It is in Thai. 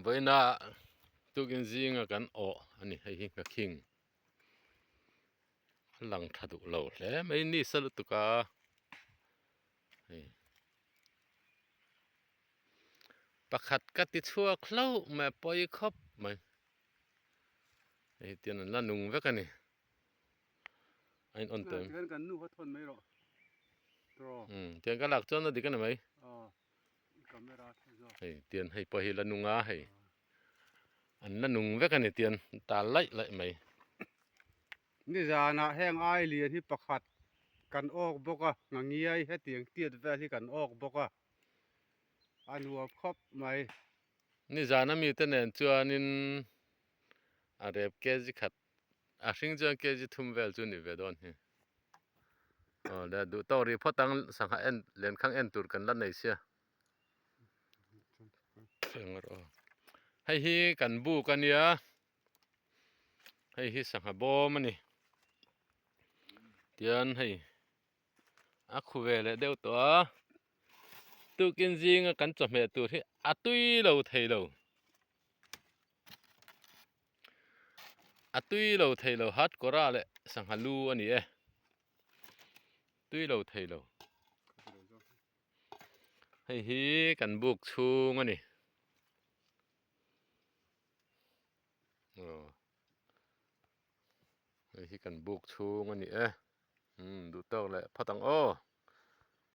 ไว้นะตุกินซิงกันอออันนี้ให้หิงกะคิงหลังทัดุเราแล้วไม่นี่สลุตุกาประคัดกติชั่วเคล้าแม่ปอยครบมั้ยไอ้เตียนนั่นละนุงเวกันนี่ไอ้อ่อนเติมเตียนกันนูเขาทนไม่หรอกตรอเตียนก็หลักจนน่ะดิกันมั้ยกาเมราไอ้เตียนให้ปอยละนุงอาให้อันละนุงเวกันนี่เตียนตาไล่มั้ยนี่จานะแห้งอ้ายเลียที่ประคัดกันออกบกอ่ะงเงียให้เตียงเตียดแวที่กันออกบกอ่ะอันหัวครบมั้ยนี่จานะมีแต่แน่นจัวนินอาเรบเกจิขัดอาชิงจัวเกจิทุมเวลจุนี่เวดอนเฮแล้วดูตอรีพอตังสังหาเอ็นเลียนข้างเอ็นตุรกันละไหนเสียให้ฮีกันบูกันเนี่ยให้ฮีสังหาบอมันนี่เตียนให้อาคูเวเลเดียวตัวตุกินซิงกันจอมเมตุที่อาตุยเราไทยเราอาตุยเราไทยเราฮัดกราเลสังหาลูอันนี้ตุยเราไทยเราให้ฮีกันบุกชูงอันนี้ให้ฮีกันบุกชูงอันนี้ดูตอกเลยพอตังโอ